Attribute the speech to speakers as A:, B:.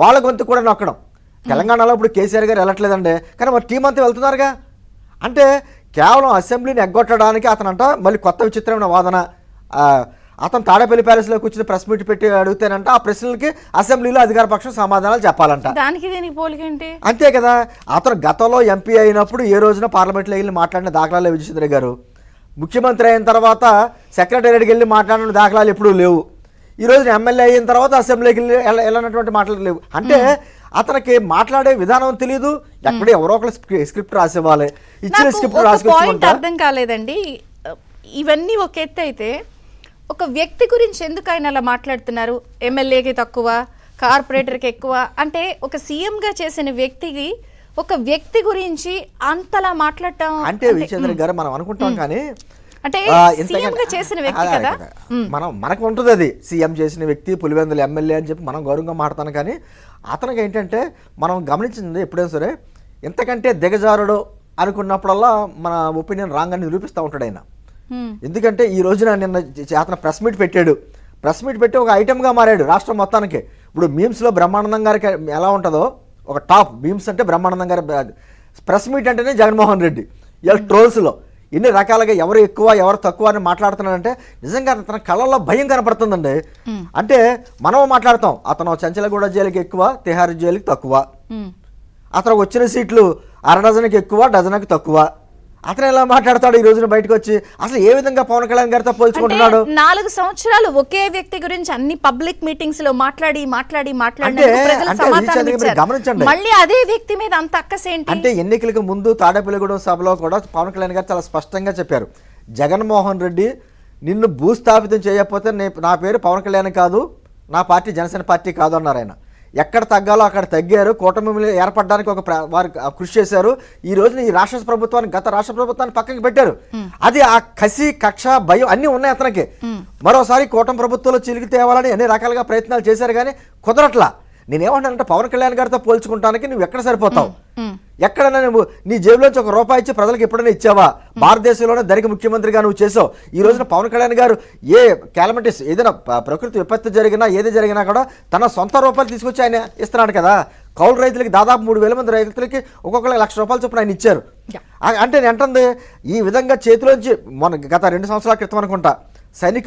A: వాళ్ళ గొంతు కూడా నొక్కడం. తెలంగాణలో ఇప్పుడు కేసీఆర్ గారు వెళ్ళట్లేదండి, కానీ మరి టీం అంతా వెళ్తున్నారుగా. అంటే కేవలం అసెంబ్లీని ఎగ్గొట్టడానికి అతనంట మళ్ళీ కొత్త విచిత్రమైన వాదన. అతను తాడేపల్లి ప్యాలెస్లో కూర్చుని ప్రెస్ మీట్ పెట్టి అడిగితేనంట ఆ ప్రశ్నలకి అసెంబ్లీలో అధికార పక్షం సమాధానాలు చెప్పాలంట.
B: దానికి దీనికి పోలికేంటి?
A: అంతే కదా. అతను గతంలో ఎంపీ అయినప్పుడు ఏ రోజున పార్లమెంట్లో వెళ్ళి మాట్లాడిన దాఖలాలు విజయచంద్ర గారు. ముఖ్యమంత్రి అయిన తర్వాత సెక్రటేరియట్కి వెళ్ళి మాట్లాడిన దాఖలాలు ఎప్పుడూ లేవు. ఈ రోజున ఎమ్మెల్యే అయిన తర్వాత అసెంబ్లీకి వెళ్ళినటువంటి మాటలు లేవు. అంటే అతనికి మాట్లాడే విధానం తెలియదు. ఎక్కడ ఎవరో ఒకరు స్క్రిప్ట్ రాసివ్వాలి, ఇచ్చిన స్క్రిప్ట్ రాసుకుంటా.
B: అర్థం కాలేదండి. ఇవన్నీ ఒక ఎత్తు అయితే ఒక వ్యక్తి గురించి ఎందుకు ఆయన అలా మాట్లాడుతున్నారు? ఎమ్మెల్యేకి తక్కువ, కార్పొరేటర్కి ఎక్కువ అంటే ఒక సీఎంగా చేసిన వ్యక్తికి ఒక వ్యక్తి గురించి అంతలా మాట్లాడటం
A: అంటే విజయచంద్ర గారు మనం అనుకుంటాం, కానీ
B: అంటే సీఎంగా చేసిన వ్యక్తి కదా,
A: మనకు ఉంటుంది అది సీఎం చేసిన వ్యక్తి, పులివెందుల ఎమ్మెల్యే అని చెప్పి మనం గౌరవంగా మాట్లాడతాను. కానీ అతనికి ఏంటంటే మనం గమనించింది ఎప్పుడైనా సరే ఎంతకంటే దిగజారుడు అనుకున్నప్పుడల్లా మన ఒపీనియన్ రాంగ్ అని నిరూపిస్తూ ఉంటాడు ఆయన. ఎందుకంటే ఈ రోజున నిన్న అతను ప్రెస్ మీట్ పెట్టాడు. ప్రెస్ మీట్ పెట్టి ఒక ఐటెంగా మారాడు రాష్ట్రం మొత్తానికి. ఇప్పుడు మీమ్స్లో బ్రహ్మానందం గారికి ఎలా ఉంటుందో ఒక టాప్ మీమ్స్ అంటే బ్రహ్మానందం గారి ప్రెస్ మీట్ అంటేనే జగన్మోహన్ రెడ్డి. ఇలా ట్రోల్స్లో ఎన్ని రకాలుగా ఎవరు ఎక్కువ ఎవరు తక్కువ అని మాట్లాడుతున్నాడంటే నిజంగా తన కళ్ళల్లో భయం కనపడుతుందండి. అంటే మనం మాట్లాడతాం అతను చంచలగూడ జైలుకి ఎక్కువ, తిహార్ జైలుకి తక్కువ, అతను వచ్చిన సీట్లు 1/2 డజన్కి ఎక్కువ, డజన్కి తక్కువ. అతను ఎలా మాట్లాడతాడు ఈ రోజున బయటకు వచ్చి? అసలు ఏ విధంగా పవన్ కళ్యాణ్ గారితో పోల్చుకుంటున్నాడు?
B: 4 సంవత్సరాలు ఒకే వ్యక్తి గురించి అన్ని పబ్లిక్ మీటింగ్స్ లో మాట్లాడి
A: గమనించండి,
B: మళ్ళీ అదే వ్యక్తి మీద అంత అక్కసేంటి?
A: అంటే ఎన్నికలకు ముందు తాడేపల్లిగూడెం సభలో కూడా పవన్ కళ్యాణ్ గారు చాలా స్పష్టంగా చెప్పారు, జగన్మోహన్ రెడ్డి నిన్ను భూస్థాపితం చేయకపోతే నా పేరు పవన్ కళ్యాణ్ కాదు, నా పార్టీ జనసేన పార్టీ కాదు అన్నారు ఆయన. ఎక్కడ తగ్గాలో అక్కడ తగ్గారు. కూటమి ఏర్పడడానికి వారు కృషి చేశారు. ఈ రోజున ఈ రాష్ట్ర ప్రభుత్వాన్ని, గత రాష్ట్ర ప్రభుత్వాన్ని పక్కకి పెట్టారు. అది ఆ కసి, కక్ష, భయం అన్నీ ఉన్నాయి అతనికి. మరోసారి కూటమి ప్రభుత్వంలో చిలికి తేవాలని అన్ని రకాలుగా ప్రయత్నాలు చేశారు, కానీ కుదరట్లా. నేనేమంటానంటే పవన్ కళ్యాణ్ గారితో పోల్చుకుంటానికి నువ్వు ఎక్కడ సరిపోతావు? ఎక్కడైనా నువ్వు నీ జేబులోంచి ₹1 ఇచ్చి ప్రజలకు ఎప్పుడైనా ఇచ్చావా? భారతదేశంలోనే ధనిక ముఖ్యమంత్రిగా నువ్వు చేసావు. ఈ రోజున పవన్ కళ్యాణ్ గారు ఏ క్యాలమిటీస్, ఏదైనా ప్రకృతి విపత్తు జరిగినా ఏది జరిగినా కూడా తన సొంత రూపాయలు తీసుకొచ్చి ఆయన ఇస్తున్నాడు కదా. కౌలు రైతులకి దాదాపు 3,000 మంది రైతులకి ఒక్కొక్కరికి ₹1,00,000 చొప్పున ఆయన ఇచ్చారు. అంటే నేను అంటుంది ఈ విధంగా చేతిలోంచి గత 2 సంవత్సరాల క్రితం అనుకుంటా సైనిక